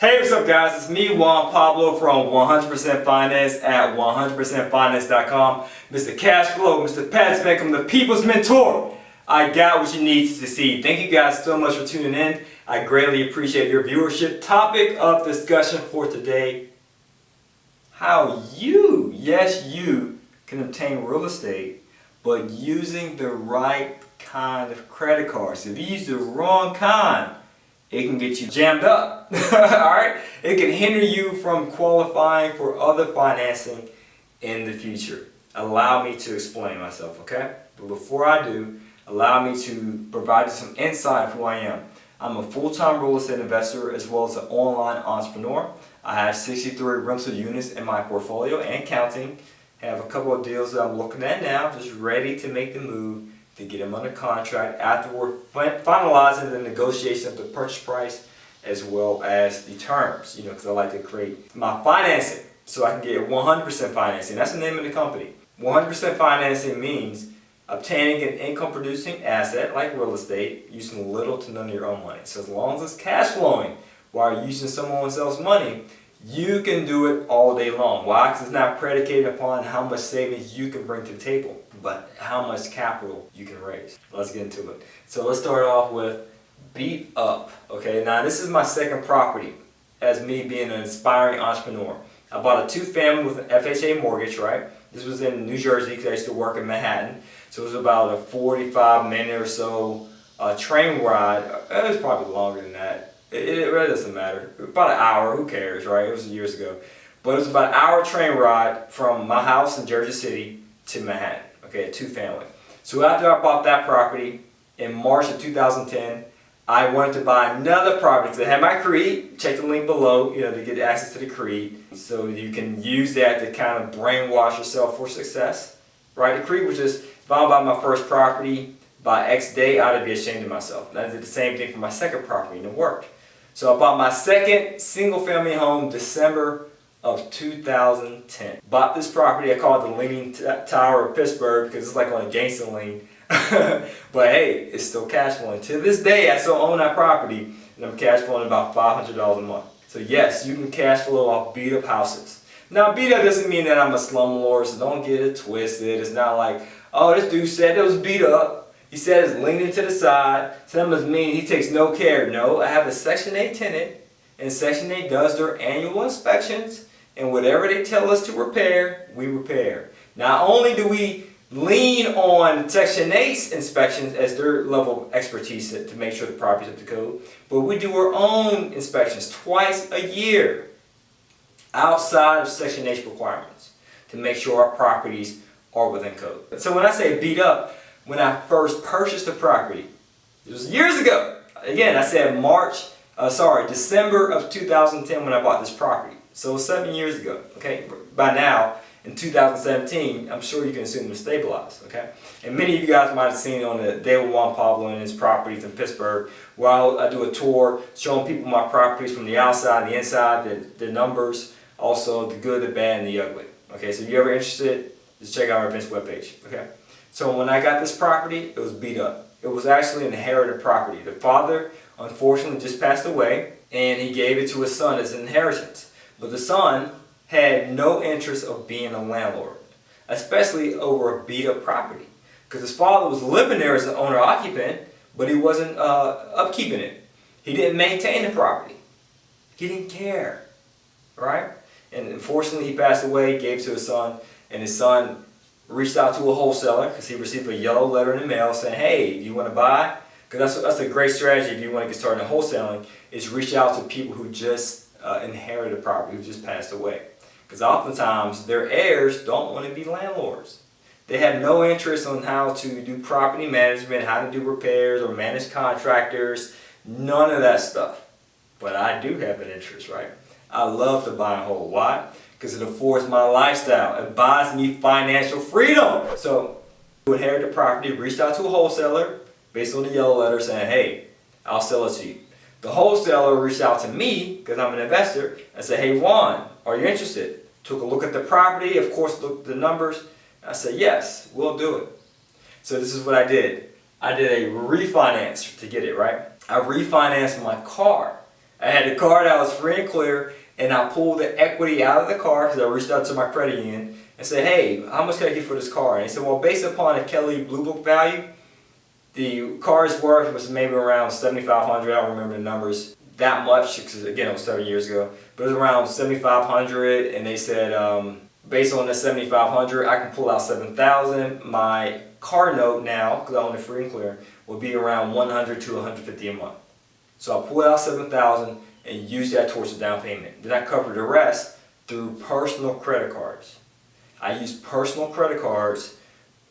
Hey, what's up guys? It's me, Juan Pablo from 100% Finance at 100%finance.com. Mr. Cashflow, Mr. Passive Income, the people's mentor. I got what you need to succeed. Thank you guys so much for tuning in. I greatly appreciate your viewership. Topic of discussion for today: how you, yes you, can obtain real estate but using the right kind of credit cards. If you use the wrong kind, it can get you jammed up. Alright? It can hinder you from qualifying for other financing in the future. Allow me to explain myself, okay? But before I do, allow me to provide you some insight of who I am. I'm a full-time real estate investor as well as an online entrepreneur. I have 63 rental units in my portfolio and counting. Have a couple of deals that I'm looking at now, just ready to make the move to get them under contract after we're finalizing the negotiation of the purchase price as well as the terms, because I like to create my financing so I can get 100% financing. That's the name of the company. 100% financing means obtaining an income producing asset like real estate using little to none of your own money. So as long as it's cash flowing while using someone else's money, you can do it all day long. Why? Because it's not predicated upon how much savings you can bring to the table, but how much capital you can raise. Let's get into it. So let's start off with beat up. Okay, now this is my second property as me being an aspiring entrepreneur. I bought a 2-family with an FHA mortgage, right? This was in New Jersey because I used to work in Manhattan. So it was about a 45-minute or so train ride. It was probably longer than that. It really doesn't matter. About an hour, who cares, right? It was years ago. But it was about an hour train ride from my house in Jersey City to Manhattan. Okay, a 2-family. So after I bought that property in March of 2010, I wanted to buy another property because I had my creed. Check the link below, to get access to the creed. So you can use that to kind of brainwash yourself for success, right? The creed was just, if I buy my first property by X day, I'd be ashamed of myself. And I did the same thing for my second property, and it worked. So I bought my second single-family home December of 2010. Bought this property. I call it the Leaning Tower of Pittsburgh because it's like on a gangster lane. But hey, it's still cash flowing. To this day, I still own that property, and I'm cash flowing about $500 a month. So yes, you can cash flow off beat up houses. Now, beat up doesn't mean that I'm a slumlord, so don't get it twisted. It's not like, oh, this dude said it was beat up. He said it's leaning to the side. So that must mean he takes no care. No, I have a Section 8 tenant, and Section 8 does their annual inspections, and whatever they tell us to repair, we repair. Not only do we lean on Section 8's inspections as their level of expertise to make sure the property's up to code, but we do our own inspections twice a year outside of Section 8's requirements to make sure our properties are within code. So when I say beat up, when I first purchased the property, it was years ago. Again, I said December of 2010 when I bought this property. So 7 years ago, okay? By now, in 2017, I'm sure you can assume it's stabilized, okay? And many of you guys might have seen it on the Day with Juan Pablo and his properties in Pittsburgh, where I do a tour showing people my properties from the outside, the inside, the numbers, also the good, the bad, and the ugly. Okay, so if you're ever interested, just check out our events webpage, okay? So when I got this property, it was beat up. It was actually an inherited property. The father, unfortunately, just passed away, and he gave it to his son as an inheritance. But the son had no interest of being a landlord, especially over a beat up property. Because his father was living there as an owner-occupant, but he wasn't upkeeping it. He didn't maintain the property. He didn't care, right? And unfortunately, he passed away, gave it to his son, and his son reached out to a wholesaler because he received a yellow letter in the mail saying, hey, do you want to buy? Because that's a great strategy if you want to get started in wholesaling, is reach out to people who just inherited a property, who just passed away. Because oftentimes their heirs don't want to be landlords. They have no interest on how to do property management, how to do repairs or manage contractors, none of that stuff. But I do have an interest, right? I love to buy and hold. Why? Because it affords my lifestyle. It buys me financial freedom. So, who inherited the property, reached out to a wholesaler based on the yellow letter saying, hey, I'll sell it to you. The wholesaler reached out to me, because I'm an investor, and said, hey Juan, are you interested? Took a look at the property, of course looked at the numbers. I said, yes, we'll do it. So this is what I did. I did a refinance to get it, right? I refinanced my car I had a car that was free and clear, and I pulled the equity out of the car because I reached out to my credit union and said, hey, how much can I get for this car? And they said, well, based upon the Kelly Blue Book value, the car's worth was maybe around $7,500. I don't remember the numbers that much because, again, it was 7 years ago. But it was around $7,500, and they said, based on the $7,500, I can pull out $7,000. My car note now, because I own it free and clear, will be around $100 to $150 a month. So I pulled out $7,000 and used that towards the down payment. Then I covered the rest through personal credit cards. I used personal credit cards.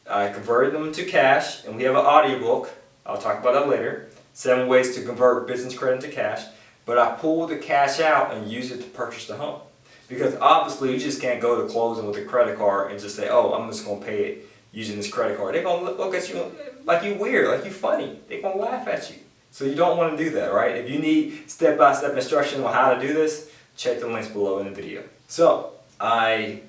I converted them to cash, and we have an audiobook. I'll talk about that later. 7 ways to convert business credit to cash. But I pulled the cash out and used it to purchase the home. Because obviously you just can't go to closing with a credit card and just say, oh, I'm just going to pay it using this credit card. They're going to look at you like you weird, like you funny. They're going to laugh at you. So you don't want to do that, right? If you need step-by-step instruction on how to do this, check the links below in the video. So I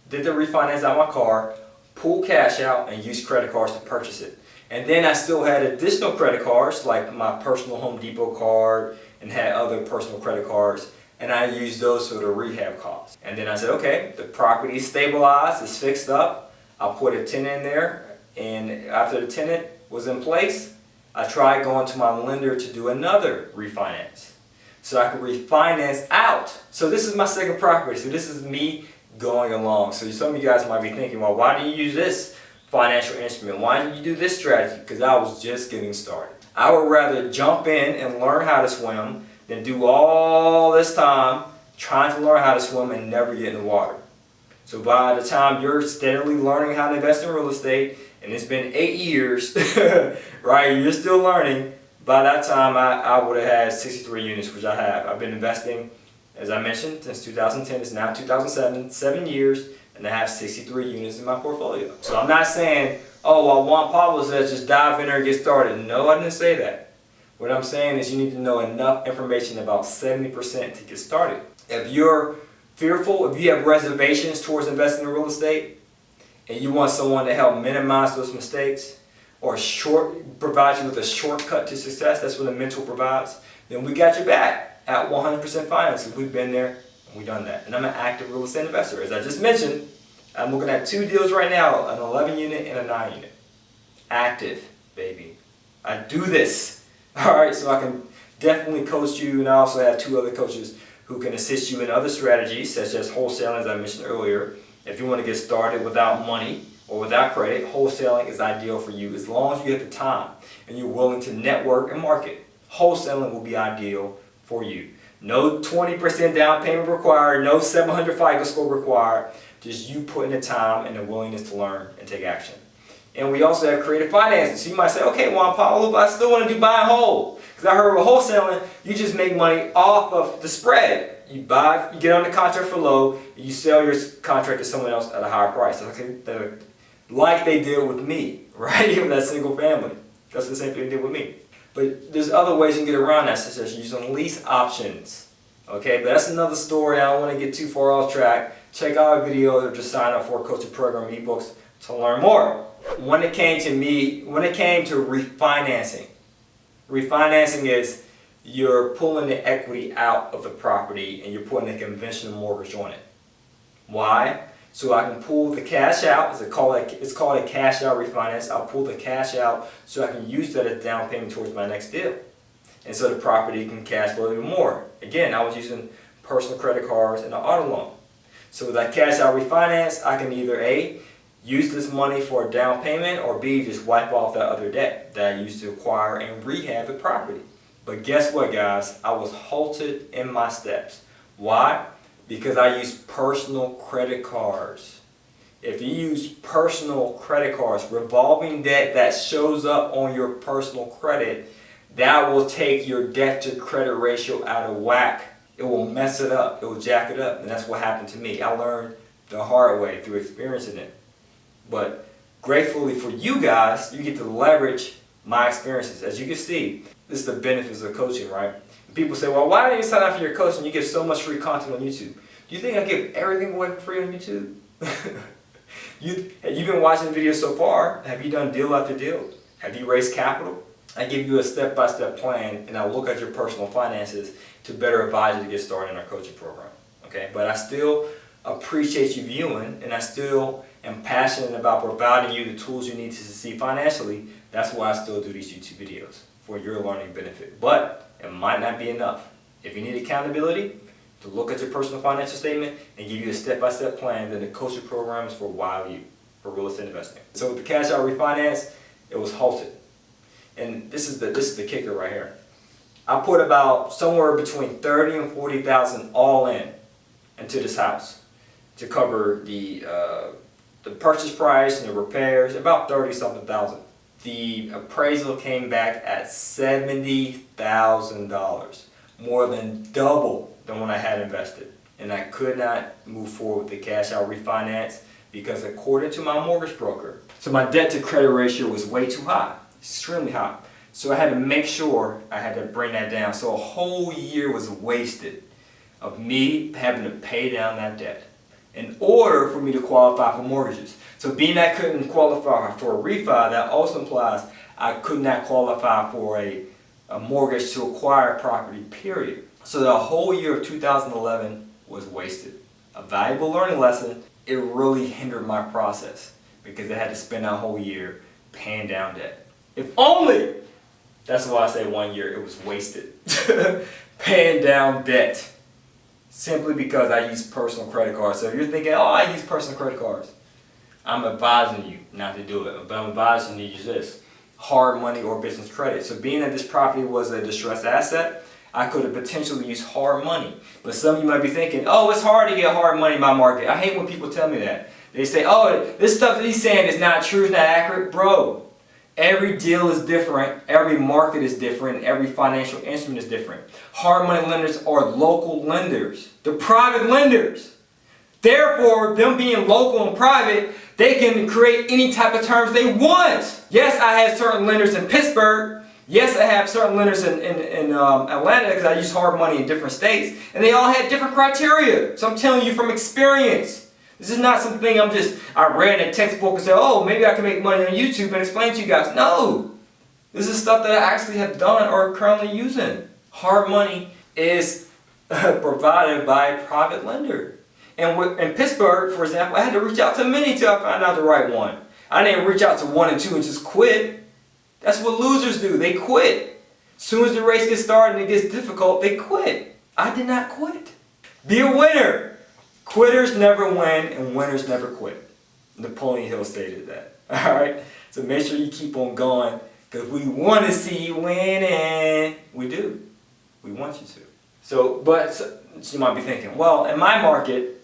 did the refinance on my car, pulled cash out, and used credit cards to purchase it. And then I still had additional credit cards, like my personal Home Depot card, and had other personal credit cards, and I used those for the rehab costs. And then I said, okay, the property is stabilized, it's fixed up. I'll put a tenant in there, and after the tenant was in place, I tried going to my lender to do another refinance, so I could refinance out. So this is my second property. So this is me going along. So some of you guys might be thinking, well, why do you use this financial instrument? Why did you do this strategy? Because I was just getting started. I would rather jump in and learn how to swim than do all this time trying to learn how to swim and never get in the water. So by the time you're steadily learning how to invest in real estate, and it's been 8 years, right, you're still learning, by that time I would have had 63 units, which I have. I've been investing, as I mentioned, since 2010. It's now 2007, 7 years, and I have 63 units in my portfolio. So I'm not saying, oh, well, Juan Pablo says just dive in there and get started. No, I didn't say that. What I'm saying is you need to know enough information, about 70%, to get started. If you're fearful, if you have reservations towards investing in real estate, and you want someone to help minimize those mistakes, or provide you with a shortcut to success, that's what a mentor provides, then we got your back at 100% Finance. We've been there and we've done that. And I'm an active real estate investor. As I just mentioned, I'm looking at 2 deals right now, an 11 unit and a 9 unit. Active, baby. I do this. All right, so I can definitely coach you, and I also have 2 other coaches who can assist you in other strategies, such as wholesaling, as I mentioned earlier. If you want to get started without money or without credit, wholesaling is ideal for you as long as you have the time and you're willing to network and market. Wholesaling will be ideal for you. No 20% down payment required, no 700 FICO score required, just you putting the time and the willingness to learn and take action. And we also have creative financing. So you might say, okay, Juan Pablo, but I still want to do buy and hold. Because I heard with wholesaling, you just make money off of the spread. You buy, you get on the contract for low, and you sell your contract to someone else at a higher price. Like they did with me, right? Even that single family. That's the same thing they did with me. But there's other ways you can get around that, such as using lease options. Okay, but that's another story. I don't want to get too far off track. Check out our video or just sign up for a coaching program ebooks to learn more. When it came to refinancing is you're pulling the equity out of the property and you're putting a conventional mortgage on it. Why? So I can pull the cash out. It's called a cash out refinance. I'll pull the cash out so I can use that as down payment towards my next deal. And so the property can cash flow even more. Again, I was using personal credit cards and an auto loan. So with that cash out refinance, I can either A, use this money for a down payment, or B, just wipe off that other debt that I used to acquire and rehab the property. But guess what, guys? I was halted in my steps. Why? Because I use personal credit cards. If you use personal credit cards, revolving debt that shows up on your personal credit, that will take your debt to credit ratio out of whack. It will mess it up. It will jack it up. And that's what happened to me. I learned the hard way through experiencing it. But gratefully for you guys, you get to leverage my experiences. As you can see, this is the benefits of coaching, right? People say, well, why didn't you sign up for your coaching? You get so much free content on YouTube. Do you think I give everything away for free on YouTube? You've been watching the videos so far. Have you done deal after deal? Have you raised capital? I give you a step-by-step plan, and I look at your personal finances to better advise you to get started in our coaching program. Okay, but I still appreciate you viewing, and I still am passionate about providing you the tools you need to succeed financially. That's why I still do these YouTube videos, for your learning benefit. But it might not be enough. If you need accountability to look at your personal financial statement and give you a step-by-step plan, then the coaching program is for YOU, for real estate investing. So with the cash out refinance, it was halted. And this is the kicker right here. I put about somewhere between $30,000 and $40,000 all in into this house to cover the purchase price and the repairs, about 30-something thousand. The appraisal came back at $70,000, more than double than what I had invested. And I could not move forward with the cash out refinance because according to my mortgage broker, so my debt to credit ratio was way too high, extremely high. So I had to make sure I had to bring that down. So a whole year was wasted of me having to pay down that debt in order for me to qualify for mortgages. So being I couldn't qualify for a refi, that also implies I could not qualify for a mortgage to acquire property, period. So the whole year of 2011 was wasted. A valuable learning lesson. It really hindered my process because I had to spend that whole year paying down debt. If only, that's why I say 1 year, it was wasted. Paying down debt. Simply because I use personal credit cards. So if you're thinking, oh, I use personal credit cards, I'm advising you not to do it. But I'm advising you to use this. Hard money or business credit. So being that this property was a distressed asset, I could have potentially used hard money. But some of you might be thinking, oh, it's hard to get hard money in my market. I hate when people tell me that. They say, oh, this stuff that he's saying is not true, it's not accurate. Bro, every deal is different, every market is different, every financial instrument is different. Hard money lenders are local lenders. They're private lenders. Therefore, them being local and private, they can create any type of terms they want. Yes, I have certain lenders in Pittsburgh. Yes, I have certain lenders in Atlanta because I use hard money in different states. And they all had different criteria. So I'm telling you from experience. This is not something I read in a textbook and said, oh, maybe I can make money on YouTube and explain to you guys. No. This is stuff that I actually have done or currently using. Hard money is provided by a private lender. And in Pittsburgh, for example, I had to reach out to many till I found out the right one. I didn't reach out to one and two and just quit. That's what losers do. They quit. As soon as the race gets started and it gets difficult, they quit. I did not quit. Be a winner. Quitters never win and winners never quit. Napoleon Hill stated that. Alright? So make sure you keep on going because we want to see you winning. We do. We want you to. So you might be thinking, well, in my market,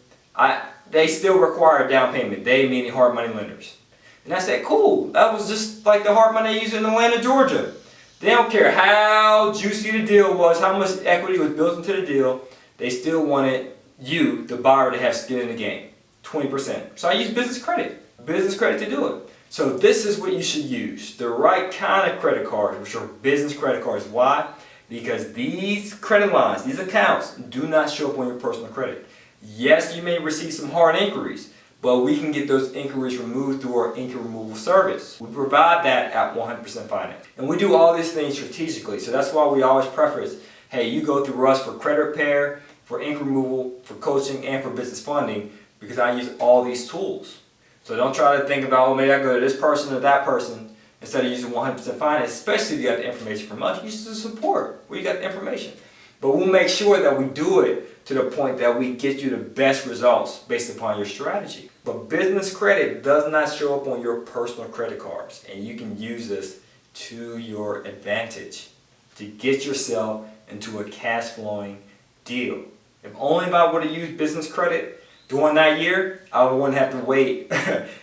they still require a down payment. They meaning hard money lenders. And I said, cool, that was just like the hard money they use in Atlanta, Georgia. They don't care how juicy the deal was, how much equity was built into the deal. They still wanted you, the buyer, to have skin in the game. 20%. So I use business credit to do it. So this is what you should use. The right kind of credit cards, which are business credit cards. Why? Because these credit lines, these accounts, do not show up on your personal credit. Yes, you may receive some hard inquiries, but we can get those inquiries removed through our inquiry removal service. We provide that at 100% Finance. And we do all these things strategically. So that's why we always preface, hey, you go through us for credit repair, for inquiry removal, for coaching, and for business funding, because I use all these tools. So don't try to think about, oh, maybe I go to this person or that person instead of using 100% Finance, especially if you got the information from us. Use the support where you got the information. But we'll make sure that we do it to the point that we get you the best results based upon your strategy. But business credit does not show up on your personal credit cards, and you can use this to your advantage to get yourself into a cash flowing deal. If only if I would have used business credit during that year, I wouldn't have to wait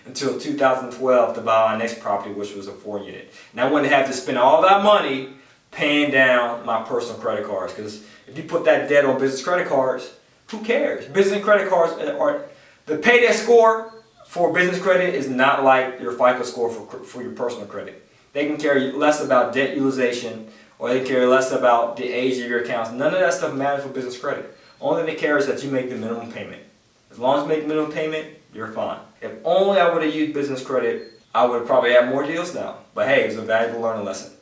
until 2012 to buy my next property, which was a 4-unit. And I wouldn't have to spend all that money paying down my personal credit cards, because if you put that debt on business credit cards, who cares? Business credit cards are, the payday score for business credit is not like your FICO score for your personal credit. They can care less about debt utilization, or they care less about the age of your accounts. None of that stuff matters for business credit. Only thing they care is that you make the minimum payment. As long as you make the minimum payment, you're fine. If only I would have used business credit, I would have probably had more deals now. But hey, it was a valuable learning lesson.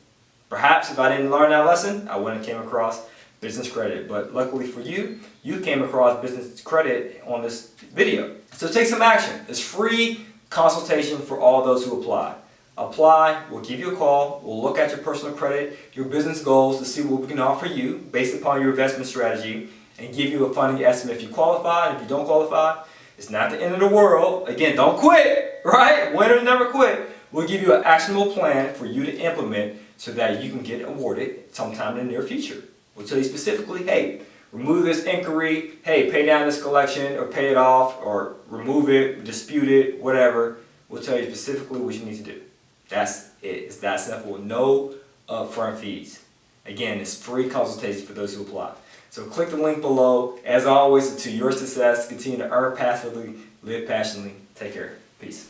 Perhaps if I didn't learn that lesson, I wouldn't have came across business credit. But luckily for you, you came across business credit on this video. So take some action. It's free consultation for all those who apply. Apply, we'll give you a call, we'll look at your personal credit, your business goals to see what we can offer you based upon your investment strategy and give you a funding estimate if you qualify. And if you don't qualify, it's not the end of the world. Again, don't quit, right? Winners never quit. We'll give you an actionable plan for you to implement so that you can get awarded sometime in the near future. We'll tell you specifically, hey, remove this inquiry, hey, pay down this collection or pay it off or remove it, dispute it, whatever. We'll tell you specifically what you need to do. That's it. It's that simple. No upfront fees. Again, it's free consultation for those who apply. So click the link below. As always, to your success, continue to earn passively, live passionately. Take care. Peace.